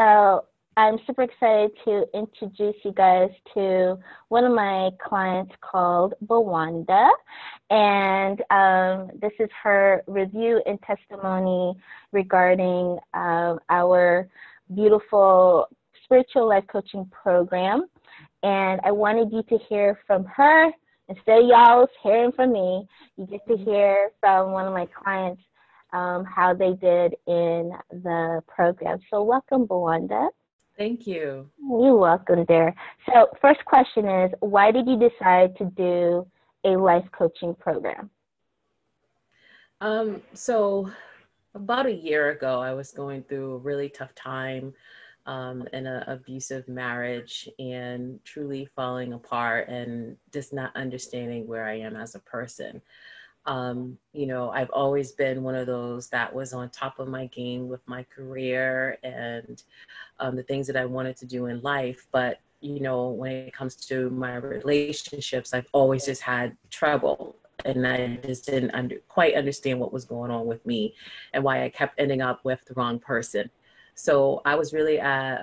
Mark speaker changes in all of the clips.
Speaker 1: So I'm super excited to introduce you guys to one of my clients called Bwanda. And this is her review and testimony regarding our beautiful spiritual life coaching program. And I wanted you to hear from her. Instead of y'all hearing from me, you get to hear from one of my clients how they did in the program. So welcome, Bwanda.
Speaker 2: Thank you.
Speaker 1: You're welcome, dear. So first question is, why did you decide to do a life coaching program?
Speaker 2: So about a year ago, I was going through a really tough time in an abusive marriage and truly falling apart and just not understanding where I am as a person. I've always been one of those that was on top of my game with my career and the things that I wanted to do in life. But, when it comes to my relationships, I've always just had trouble. And I just didn't quite understand what was going on with me and why I kept ending up with the wrong person. So I was really at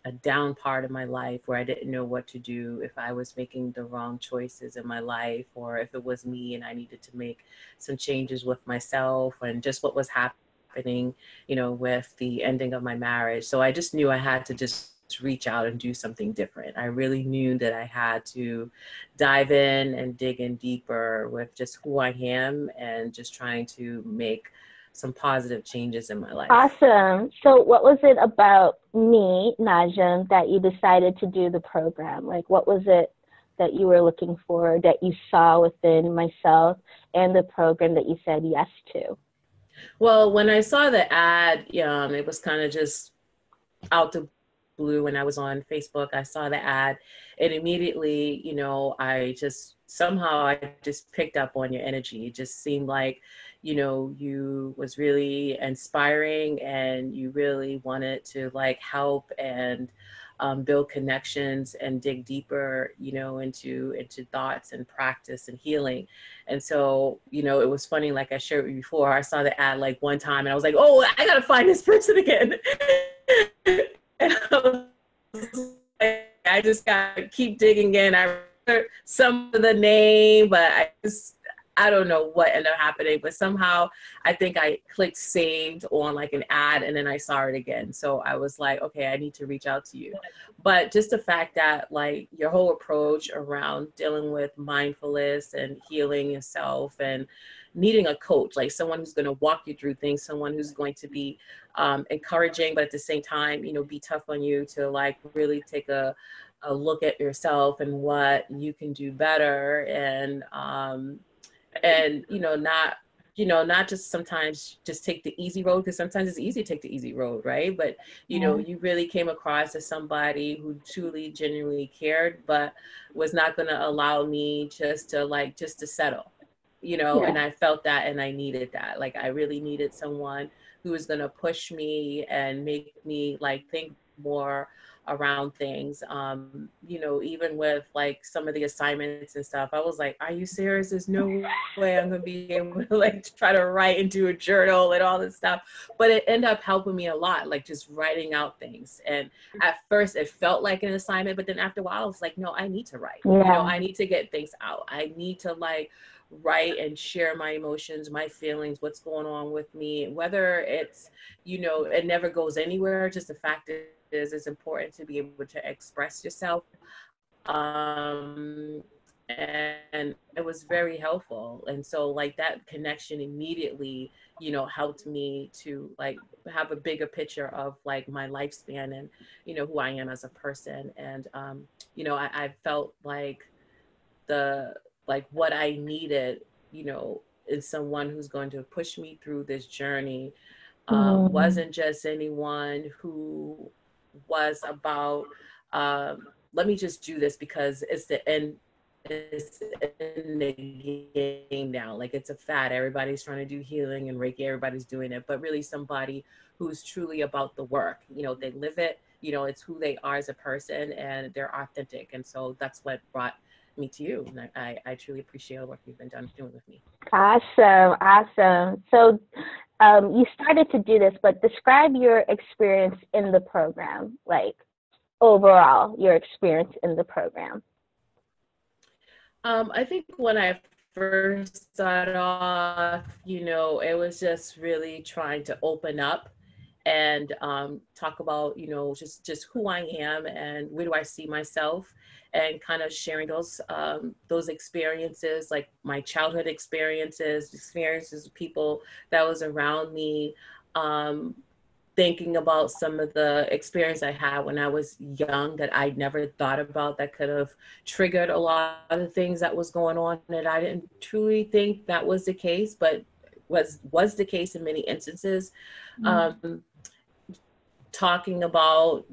Speaker 2: a down part of my life where I didn't know what to do, if I was making the wrong choices in my life, or if it was me and I needed to make some changes with myself and just what was happening, with the ending of my marriage. So I just knew I had to just reach out and do something different. I really knew that I had to dive in and dig in deeper with just who I am and just trying to make some positive changes in my life.
Speaker 1: Awesome. So what was it about me, Najim, that you decided to do the program? Like, what was it that you were looking for, that you saw within myself and the program that you said yes to?
Speaker 2: Well, when I saw the ad, it was kind of just out the blue. When I was on Facebook, I saw the ad and immediately, I just picked up on your energy. It just seemed like, you was really inspiring and you really wanted to like help and build connections and dig deeper, into thoughts and practice and healing. And so, it was funny, like I shared with you before, I saw the ad like one time and I was like, oh, I gotta find this person again. And I just gotta keep digging in. I remember some of the name, but I don't know what ended up happening, but somehow I think I clicked saved on like an ad and then I saw it again. So I was like, okay, I need to reach out to you. But just the fact that like your whole approach around dealing with mindfulness and healing yourself and needing a coach, like someone who's going to walk you through things, someone who's going to be encouraging, but at the same time, be tough on you to like really take a look at yourself and what you can do better. And not just sometimes just take the easy road, because sometimes it's easy to take the easy road, right? But you really came across as somebody who truly genuinely cared, but was not going to allow me just to settle, and I felt that and I needed that. Like I really needed someone who was going to push me and make me like think more around things. Even with like some of the assignments and stuff, I was like, are you serious? There's no way I'm gonna be able to like try to write into a journal and all this stuff. But it ended up helping me a lot, like just writing out things. And at first it felt like an assignment, but then after a while I was like, no, I need to write. I need to get things out. I need to like write and share my emotions, my feelings, what's going on with me, whether it's, it never goes anywhere. Just the fact is it's important to be able to express yourself. And it was very helpful. And so like that connection immediately, helped me to like have a bigger picture of like my lifespan and, who I am as a person. And, I felt like what I needed, is someone who's going to push me through this journey. Wasn't just anyone who was about, let me just do this because it's the end. It's in the game now. Like it's a fad. Everybody's trying to do healing and Reiki. Everybody's doing it, but really somebody who's truly about the work. They live it. It's who they are as a person and they're authentic. And so that's what brought me to you. And I truly appreciate all the work you've been doing with me.
Speaker 1: Awesome, awesome. So you started to do this, but describe your experience in the program, like overall, your experience in the program.
Speaker 2: I think when I first started off, it was just really trying to open up and talk about, just who I am and where do I see myself, and kind of sharing those experiences, like my childhood experiences with people that was around me. Um, Thinking about some of the experience I had when I was young that I'd never thought about, that could have triggered a lot of the things that was going on, that I didn't truly think that was the case, but was the case in many instances. Um, Talking about,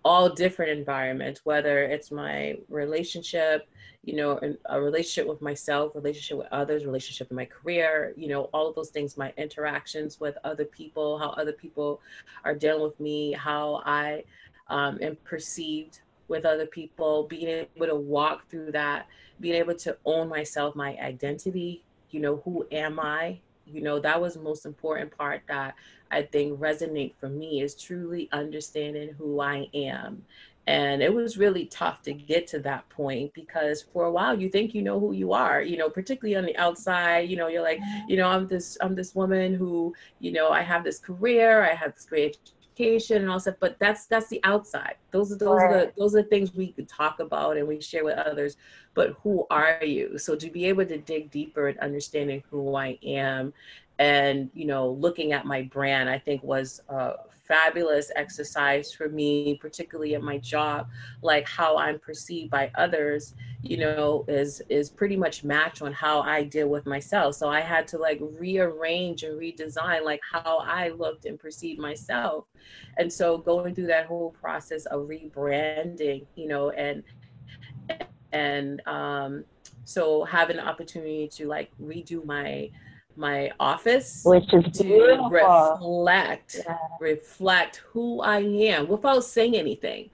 Speaker 2: all different environments, whether it's my relationship, a relationship with myself, relationship with others, relationship in my career, all of those things, my interactions with other people, how other people are dealing with me, how I am perceived with other people, being able to walk through that, being able to own myself, my identity, who am I? That was the most important part that I think resonate for me, is truly understanding who I am. And it was really tough to get to that point, because for a while you think you know who you are, particularly on the outside, you're like, I'm this woman who, I have this career, I have this great education and all stuff, but that's the outside. Those are things we could talk about and we share with others. But who are you? So to be able to dig deeper and understanding who I am, and looking at my brand, I think was a fabulous exercise for me, particularly at my job. Like how I'm perceived by others, is pretty much matched on how I deal with myself. So I had to like rearrange and redesign like how I looked and perceived myself. And so going through that whole process of rebranding, so having the opportunity to like redo my office,
Speaker 1: Which is
Speaker 2: to
Speaker 1: beautiful.
Speaker 2: reflect who I am without saying anything,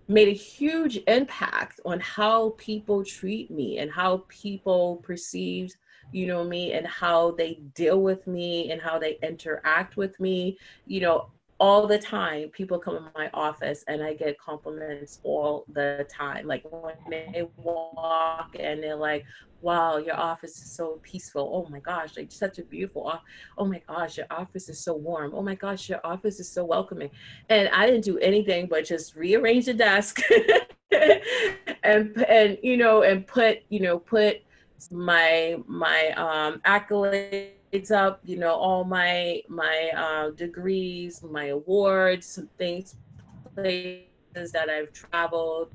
Speaker 2: made a huge impact on how people treat me and how people perceive, me, and how they deal with me and how they interact with me. All the time people come in my office and I get compliments all the time. Like when they walk and they're like, wow, your office is so peaceful. Oh my gosh, like such a beautiful office. Oh my gosh, your office is so warm. Oh my gosh, your office is so welcoming. And I didn't do anything but just rearrange the desk and put my accolades up, all my degrees, my awards, some things, places that I've traveled,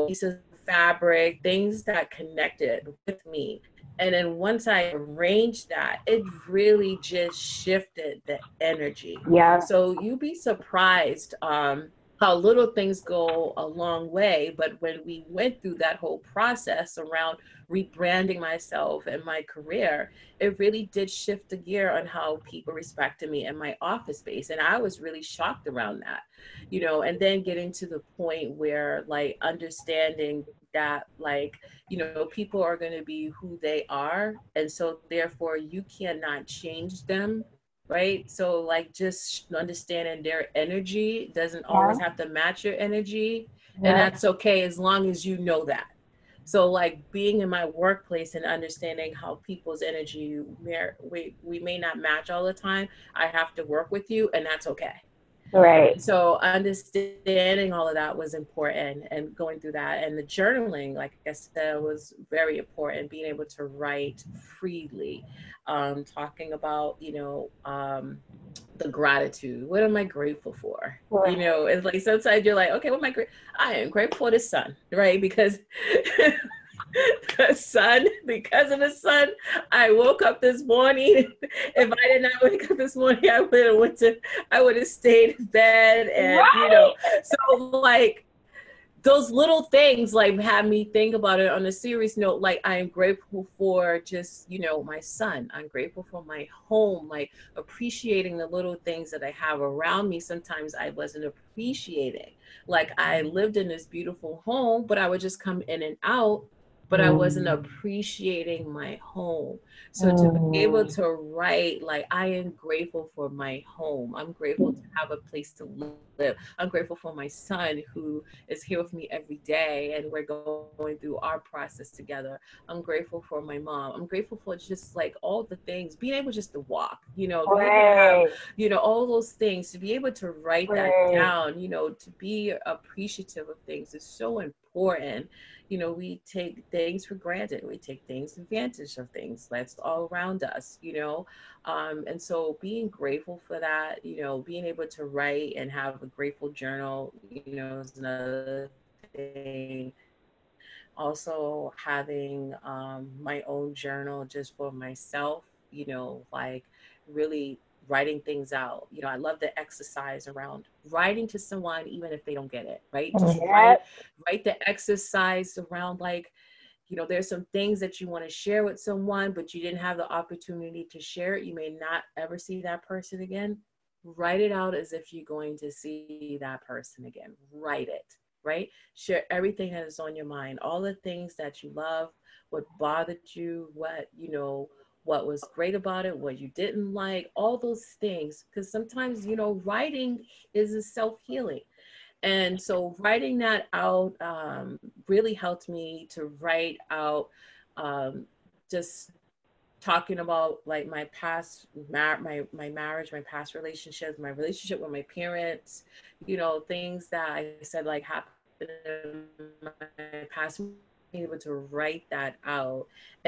Speaker 2: pieces of fabric, things that connected with me. And then once I arranged that, it really just shifted the energy.
Speaker 1: Yeah.
Speaker 2: So you'd be surprised how little things go a long way. But when we went through that whole process around rebranding myself and my career, it really did shift the gear on how people respected me in my office space. And I was really shocked around that, and then getting to the point where like understanding that like, people are going to be who they are. And so therefore you cannot change them. Right. So like just understanding their energy doesn't
Speaker 1: Yeah.
Speaker 2: always have to match your energy. And
Speaker 1: Yeah.
Speaker 2: that's okay as long as you know that. So like being in my workplace and understanding how people's energy, we may not match all the time. I have to work with you, and that's okay.
Speaker 1: Right.
Speaker 2: So understanding all of that was important, and going through that, and the journaling, like I said, was very important. Being able to write freely, talking about, the gratitude. What am I grateful for?
Speaker 1: Right.
Speaker 2: It's like sometimes you're like, okay, what am I grateful? I am grateful for the sun, right? Because because of the sun, I woke up this morning. If I did not wake up this morning, I would have stayed in bed, and
Speaker 1: Right.
Speaker 2: so like those little things like had me think about it on a serious note. Like, I am grateful for just, you know, my son. I'm grateful for my home, like appreciating the little things that I have around me. Sometimes I wasn't appreciating. Like, I lived in this beautiful home, but I would just come in and out, but I wasn't appreciating my home. So to be able to write, like, I am grateful for my home. I'm grateful to have a place to live. I'm grateful for my son who is here with me every day and we're going through our process together. I'm grateful for my mom. I'm grateful for just like all the things, being able just to walk, you know, be able to have,
Speaker 1: Right.
Speaker 2: you know, all those things, to be able to write that
Speaker 1: Right.
Speaker 2: down, you know, to be appreciative of things is so important. You know, we take things for granted. We take things advantage of things that's all around us, you know. And so being grateful for that, you know, being able to write and have a grateful journal, you know, is another thing. Also having my own journal just for myself, you know, like really writing things out. You know, I love the exercise around writing to someone, even if they don't get it, right? Just
Speaker 1: Yep.
Speaker 2: write the exercise around, like, you know, there's some things that you want to share with someone, but you didn't have the opportunity to share it. You may not ever see that person again. Write it out as if you're going to see that person again. Write it, right? Share everything that is on your mind, all the things that you love, what bothered you, what, you know, what was great about it, what you didn't like, all those things. Because sometimes, you know, writing is a self healing. And so writing that out really helped me to write out um, just talking about like my past my marriage, my past relationships, my relationship with my parents, you know, things that I said like happened in my past, being able to write that out and then later on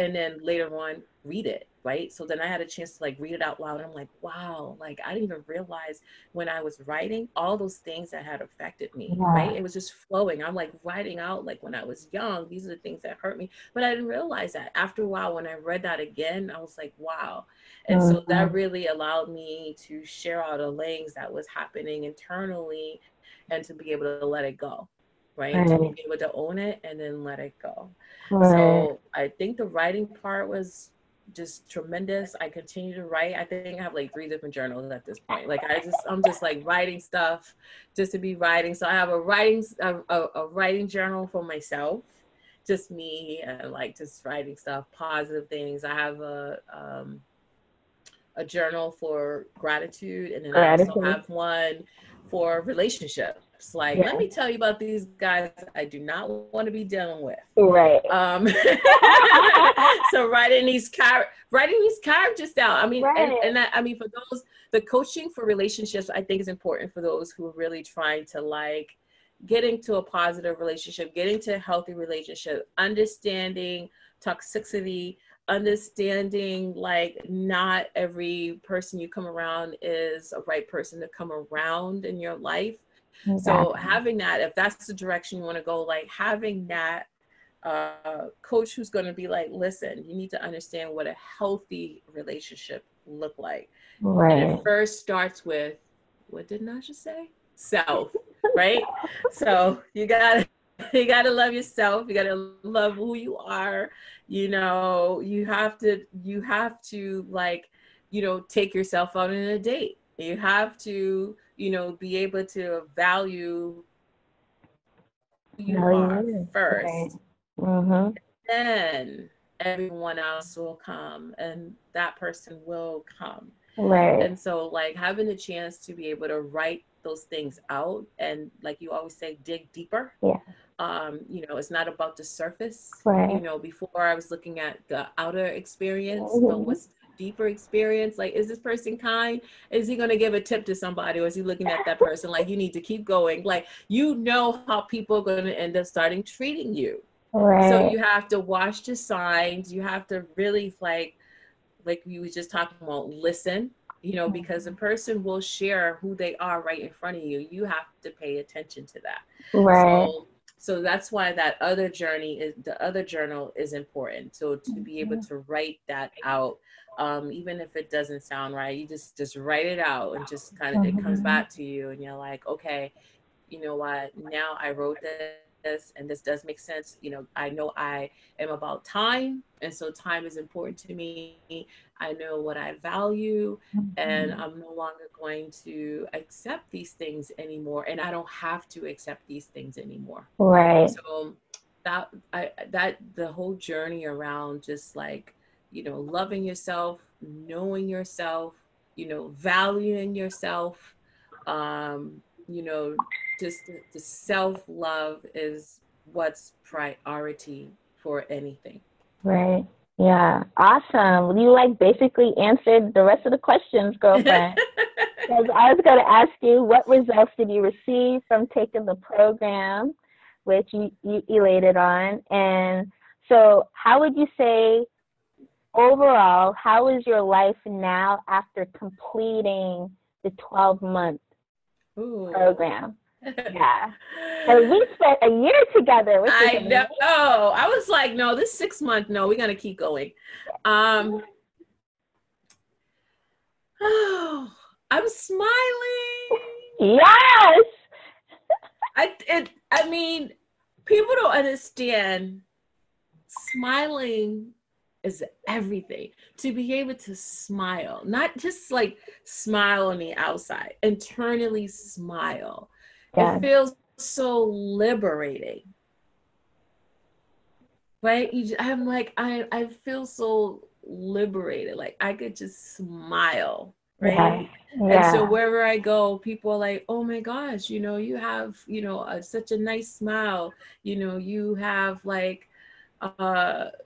Speaker 2: read it, right? So then I had a chance to like read it out loud and I'm like, wow, like I didn't even realize when I was writing all those things that had affected me, right? It was just
Speaker 1: Yeah.
Speaker 2: flowing. I'm like writing out like when I was young, these are the things that hurt me, but I didn't realize that. After a while, when I read that again, I was like, wow. And so that
Speaker 1: Mhm.
Speaker 2: really allowed me to share out the things that was happening internally and to be able to let it go, right? To be
Speaker 1: Right.
Speaker 2: able to own it and then let it go.
Speaker 1: Right.
Speaker 2: So I think the writing part was just tremendous. I continue to write. I think I have like 3 different journals at this point. Like I'm just like writing stuff just to be writing. So I have a writing journal for myself, just me, and like just writing stuff, positive things. I have a journal for gratitude, and then I also
Speaker 1: Gratitude.
Speaker 2: have one for relationships. Like, let me
Speaker 1: Yeah.
Speaker 2: tell you about these guys I do not want to be dealing with.
Speaker 1: Right.
Speaker 2: Um, so writing these characters down. I mean, and
Speaker 1: Right.
Speaker 2: that, I mean, for those, the coaching for relationships, I think is important for those who are really trying to like get into a positive relationship, get into a healthy relationship, understanding toxicity, understanding like not every person you come around is a right person to come around in your life. So
Speaker 1: Exactly.
Speaker 2: having that, if that's the direction you want to go, like having that coach who's going to be like, listen, you need to understand what a healthy relationship look like. And it
Speaker 1: Right.
Speaker 2: first starts with, what did Nasha say? Self, right? So you gotta love yourself. You gotta love who you are. You know, you have to like, you know, take yourself out on a date. You have to, you know, be able to value who you
Speaker 1: No,
Speaker 2: are
Speaker 1: you is. Right.
Speaker 2: first,
Speaker 1: Mhm.
Speaker 2: then everyone else will come and that person will come.
Speaker 1: Right.
Speaker 2: And so like having the chance to be able to write those things out and like you always say, dig deeper.
Speaker 1: Yeah.
Speaker 2: You know, it's not about the surface. You
Speaker 1: Right.
Speaker 2: know, before I was looking at the outer experience, but
Speaker 1: Mhm.
Speaker 2: what's the deeper experience? Like, is this person kind? Is he going to give a tip to somebody, or is he looking at that person like you need to keep going? Like, you know how people are going to end up starting treating you. So
Speaker 1: Right.
Speaker 2: you have to watch the signs. You have to really like we was just talking about, listen, you know, because a person will share who they are right in front of you. You have to pay attention to that.
Speaker 1: Right.
Speaker 2: So that's why that other journey is the other journal is important. So to be able
Speaker 1: Mhm.
Speaker 2: to write that out, even if it doesn't sound right, you just write it out and just kind of it comes
Speaker 1: Mhm.
Speaker 2: back to you and you're like, okay, you know what, now I wrote this. and this does make sense. You know, I know I am about time, and so time is important to me. I know what I value, and
Speaker 1: Mhm.
Speaker 2: I'm no longer going to accept these things anymore, and I don't have to accept these things anymore.
Speaker 1: Right.
Speaker 2: So that the whole journey around just like, you know, loving yourself, knowing yourself, you know, valuing yourself, you know, just the self love is what's priority for anything.
Speaker 1: Right. Yeah. Awesome. You like basically answered the rest of the questions, girlfriend. Because I was going to ask you, what results did you receive from taking the program, which you elated on? And so, how would you say overall, how is your life now after completing the 12-month
Speaker 2: Ooh.
Speaker 1: program? Yeah. And we spent a year together, which is
Speaker 2: I know.
Speaker 1: amazing.
Speaker 2: I was like, no, this 6 month, no, we're gonna keep going. Um, oh, I'm smiling.
Speaker 1: Yes.
Speaker 2: I mean, people don't understand. Smiling is everything. To be able to smile, not just like smile on the outside, internally smile. It
Speaker 1: Yes.
Speaker 2: feels so liberating, right? I'm like, I feel so liberated. Like I could just smile,
Speaker 1: Yes.
Speaker 2: right? And so
Speaker 1: Yeah.
Speaker 2: wherever I go, people are like, oh my gosh, you know, you have, you know, such a nice smile. You know, you have like,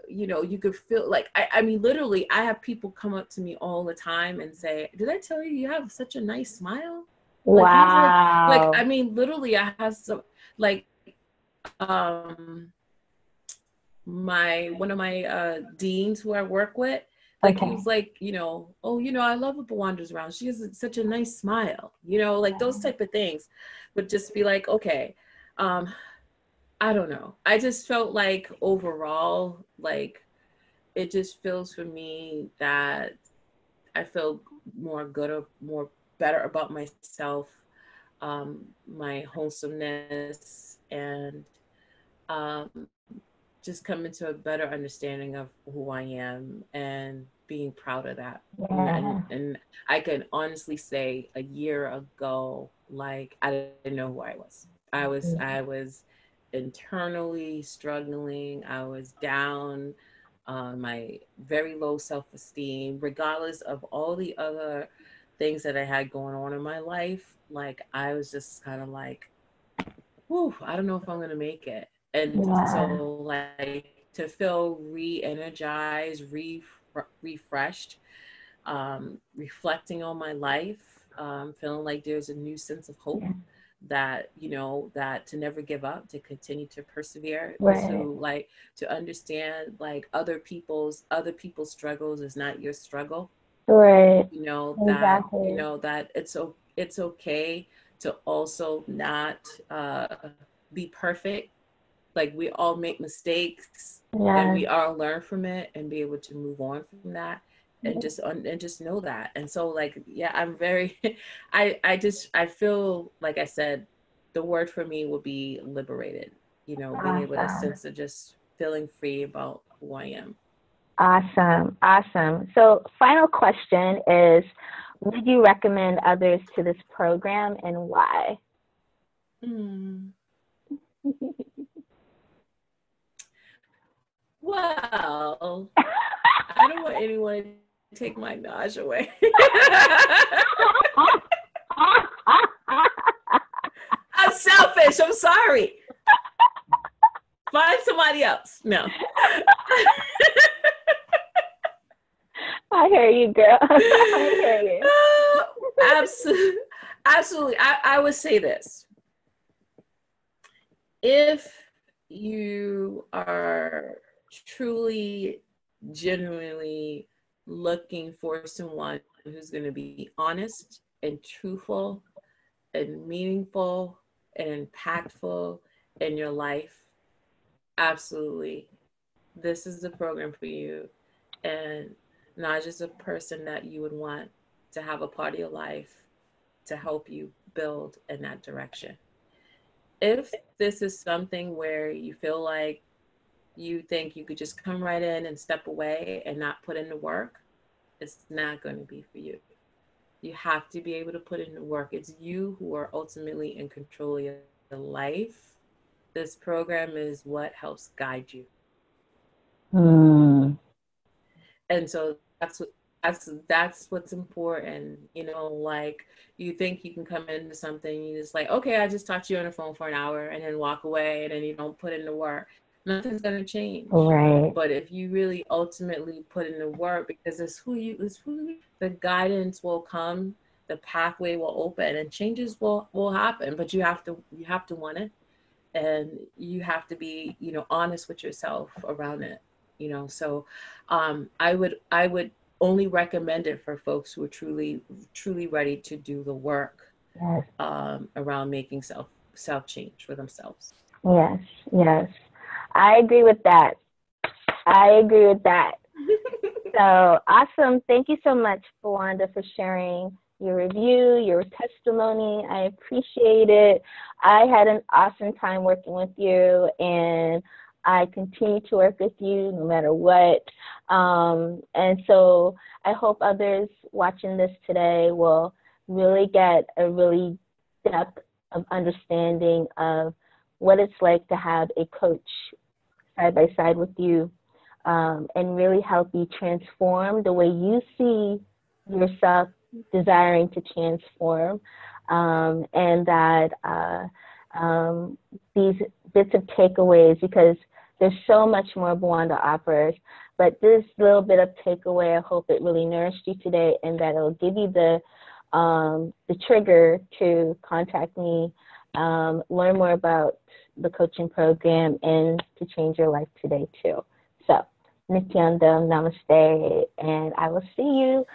Speaker 2: you know, you could feel like, I mean, literally, I have people come up to me all the time and say, did I tell you have such a nice smile? Like you have like, I
Speaker 1: Wow.
Speaker 2: mean, literally, I have some, like, um, one of my deans who I work with, like he was
Speaker 1: Okay.
Speaker 2: like, you know, oh, you know, I love what Bwanda's around. She has such a nice smile, you know, like those type of things would just be like, okay, um, I don't know. I just felt like overall, like it just feels for me that I feel more good or more better about myself, my wholesomeness, and just coming to a better understanding of who I am and being proud of that.
Speaker 1: Yeah.
Speaker 2: And I can honestly say a year ago, like I didn't know who I was. I was internally struggling. I was down, my very low self-esteem, regardless of all the other things that I had going on in my life. Like I was just kind of like, whew, I don't know if I'm gonna make it. And
Speaker 1: Yeah.
Speaker 2: so like to feel re-energized, refreshed, reflecting on my life, feeling like there's a new sense of hope,
Speaker 1: Yeah.
Speaker 2: that you know, that to never give up, to continue to persevere,
Speaker 1: Right.
Speaker 2: to like to understand like other people's struggles is not your struggle.
Speaker 1: Right.
Speaker 2: You know that, you
Speaker 1: Exactly.
Speaker 2: know that it's okay to also not be perfect. Like we all make mistakes, and we
Speaker 1: Yes.
Speaker 2: all learn from it and be able to move on from that, and just know that. And so like, yeah, I'm very I feel like I said, the word for me would be liberated, you know, being able to
Speaker 1: Awesome.
Speaker 2: sense of just feeling free about who I am.
Speaker 1: Awesome. Awesome. So, final question is, would you recommend others to this program and why?
Speaker 2: Hmm. Well, I don't want anyone to take my Naj away. I'm selfish. I'm sorry. Find somebody else. No.
Speaker 1: I hear you, girl. I hear you.
Speaker 2: Absolutely. Absolutely. I would say this. If you are truly, genuinely looking for someone who's going to be honest and truthful and meaningful and impactful in your life, absolutely, this is the program for you. And not just a person that you would want to have a part of your life to help you build in that direction. if this is something where you feel like you think you could just come right in and step away and not put in the work, it's not going to be for you. You have to be able to put in the work. It's you who are ultimately in control of your life. This program is what helps guide you.
Speaker 1: Mm.
Speaker 2: And so that's what's important. You know, like you think you can come into something, you just like, okay, I just talked to you on the phone for an hour and then walk away, and then you don't put in the work. Nothing's gonna change.
Speaker 1: Right.
Speaker 2: But if you really ultimately put in the work, because the guidance will come, the pathway will open, and changes will happen. But you have to want it, and you have to be, you know, honest with yourself around it. You know, so I would only recommend it for folks who are truly ready to do the work,
Speaker 1: Yes.
Speaker 2: around making self change for themselves.
Speaker 1: Yes. Yes. I agree with that. I agree with that. So awesome. Thank you so much, Bwanda, for sharing your review, your testimony. I appreciate it. I had an awesome time working with you, and I continue to work with you no matter what. And so I hope others watching this today will really get a really depth of understanding of what it's like to have a coach side by side with you, and really help you transform the way you see yourself desiring to transform, and that these bits of takeaways, because there's so much more Bwanda offers, but this little bit of takeaway, I hope it really nourished you today, and that it'll give you the trigger to contact me, learn more about the coaching program, and to change your life today too. So, Nityanda, namaste, and I will see you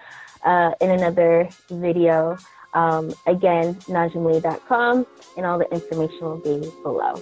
Speaker 1: in another video. Again, najimlee.com, and all the information will be below.